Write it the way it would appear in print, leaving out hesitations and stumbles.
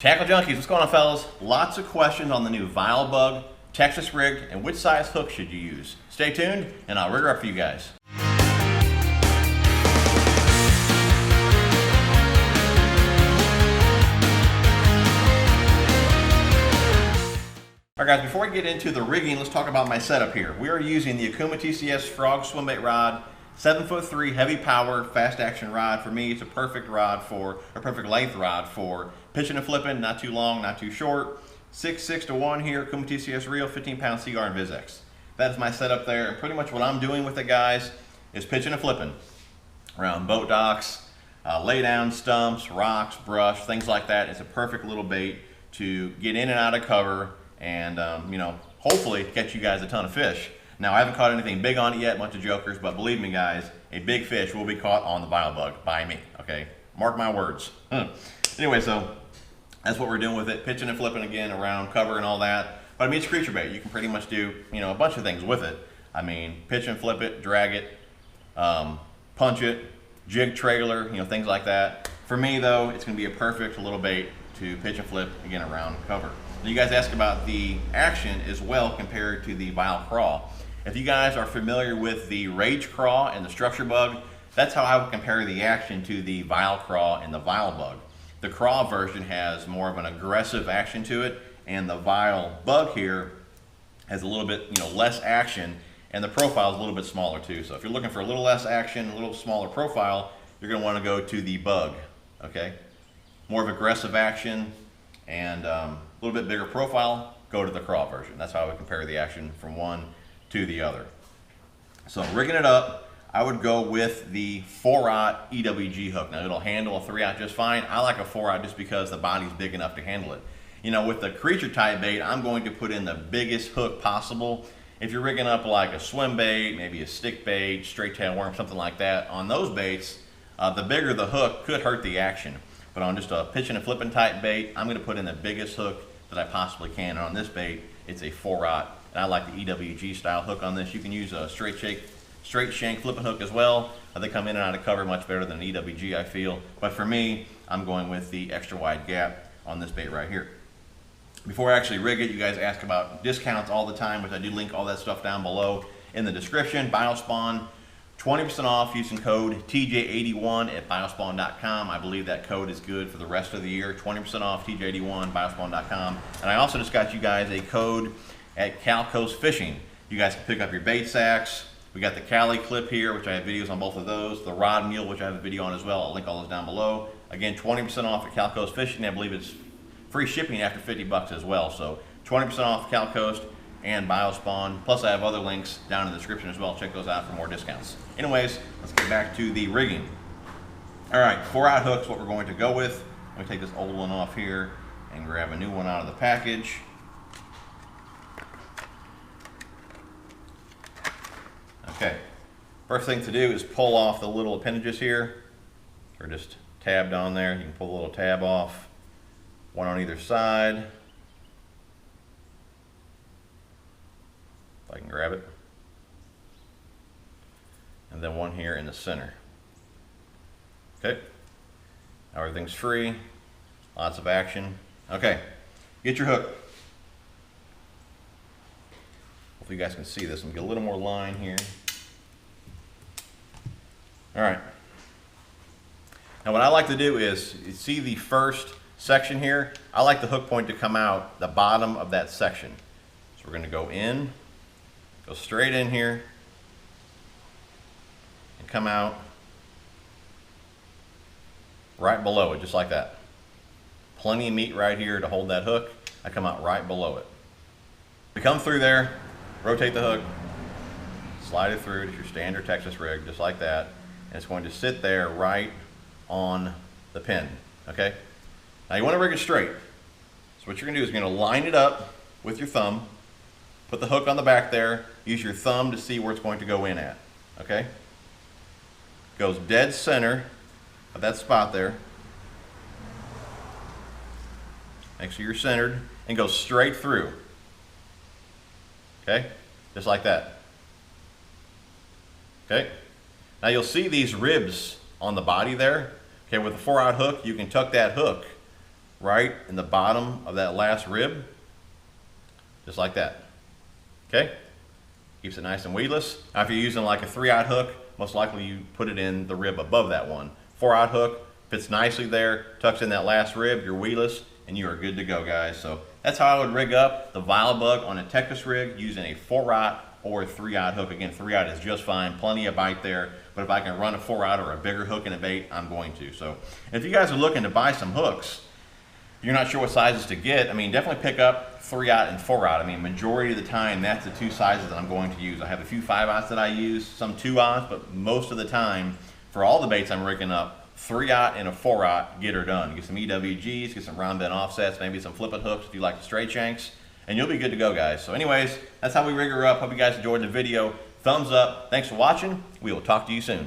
Tackle Junkies, what's going on, fellas? Lots of questions on the new Vilebug, Texas rigged, and which size hook should you use. Stay tuned, and I'll rig her up for you guys. All right, guys, before we get into the rigging, let's talk about my setup here. We are using the Okuma TCS Frog Swimbait rod, 7'3", heavy power, fast action rod. For me, it's a perfect rod for, or perfect length rod for pitching and flipping, not too long, not too short. 6'6" to 1 here, Okuma TCS reel, 15-pound Cigar and VizX. That is my setup there, and pretty much what I'm doing with it, guys, is pitching and flipping around boat docks, lay down stumps, rocks, brush, things like that. It's a perfect little bait to get in and out of cover and, hopefully catch you guys a ton of fish. Now, I haven't caught anything big on it yet, a bunch of jokers, but believe me, guys, a big fish will be caught on the Vilebug by me, okay? Mark my words. Anyway, so that's what we're doing with it, pitching and flipping again around cover and all that. But I mean, it's creature bait. You can pretty much do, a bunch of things with it. I mean, pitch and flip it, drag it, punch it, jig trailer, things like that. For me, though, it's going to be a perfect little bait to pitch and flip, again, around cover. Now, you guys ask about the action as well compared to the Vile Craw. If you guys are familiar with the Rage Craw and the Structure Bug, that's how I would compare the action to the Vile Craw and the Vilebug. The Craw version has more of an aggressive action to it, and the Vilebug here has a little bit less action, and the profile is a little bit smaller too. So if you're looking for a little less action, a little smaller profile, you're going to want to go to the Bug, okay? More of aggressive action and a little bit bigger profile, go to the Craw version. That's how I would compare the action from one to the other. So rigging it up, I would go with the 4-aught EWG hook. Now, it'll handle a 3-aught just fine. I like a 4-aught just because the body's big enough to handle it. With the creature type bait, I'm going to put in the biggest hook possible. If you're rigging up like a swim bait, maybe a stick bait, straight tail worm, something like that, on those baits, the bigger the hook could hurt the action. But on just a pitching and flipping type bait, I'm going to put in the biggest hook that I possibly can. And on this bait, it's a 4-aught. And I like the EWG style hook on this. You can use a straight shank flipping hook as well. They come in and out of cover much better than EWG, I feel. But for me, I'm going with the extra wide gap on this bait right here. Before I actually rig it, you guys ask about discounts all the time, which I do link all that stuff down below in the description. Biospawn, 20% off using code TJ81 at biospawn.com. I believe that code is good for the rest of the year. 20% off TJ81, biospawn.com. And I also just got you guys a code at Cali Fishing. You guys can pick up your bait sacks. We got the Cali Clip here, which I have videos on both of those. The Rod Mule, which I have a video on as well. I'll link all those down below. Again, 20% off at Cali Fishing. I believe it's free shipping after 50 bucks as well. So 20% off Cali Coast and Biospawn. Plus I have other links down in the description as well. Check those out for more discounts. Anyways, let's get back to the rigging. All right, 4-aught hooks, what we're going to go with. Let me take this old one off here and grab a new one out of the package. Okay, first thing to do is pull off the little appendages here. They're just tabbed on there. You can pull the little tab off, one on either side. If I can grab it. And then one here in the center. Okay, now everything's free, lots of action. Okay, get your hook. Hopefully you guys can see this. I'm gonna get a little more line here. All right. Now what I like to do is, you see the first section here? I like the hook point to come out the bottom of that section. So we're gonna go in, go straight in here, and come out right below it, just like that. Plenty of meat right here to hold that hook. I come out right below it. We come through there, rotate the hook, slide it through to your standard Texas rig, just like that. And it's going to sit there right on the pin, okay? Now you want to rig it straight. So what you're going to do is you're going to line it up with your thumb, put the hook on the back there, use your thumb to see where it's going to go in at, okay? Goes dead center of that spot there. Make sure you're centered and go straight through. Okay, just like that. Okay, now you'll see these ribs on the body there. Okay, with a 4-aught hook, you can tuck that hook right in the bottom of that last rib, just like that. Okay? Keeps it nice and weedless. Now if you're using like a 3-aught hook, most likely you put it in the rib above that one. 4-aught hook fits nicely there, tucks in that last rib, you're weedless, and you are good to go, guys. So that's how I would rig up the Vilebug on a Texas rig using a 4-aught or a 3-aught hook. Again, 3-aught is just fine, plenty of bite there, but if I can run a 4-aught or a bigger hook in a bait, I'm going to. So if you guys are looking to buy some hooks, you're not sure what sizes to get, I mean, definitely pick up 3-aught and 4-aught. I mean, majority of the time, that's the two sizes that I'm going to use. I have a few 5-aughts that I use, some 2-aughts, but most of the time, for all the baits I'm rigging up, 3-aught and a 4-aught, get her done. Get some EWGs, get some round bend offsets, maybe some flipping hooks if you like the straight shanks, and you'll be good to go, guys. So anyways, that's how we rig her up. Hope you guys enjoyed the video. Thumbs up. Thanks for watching. We will talk to you soon.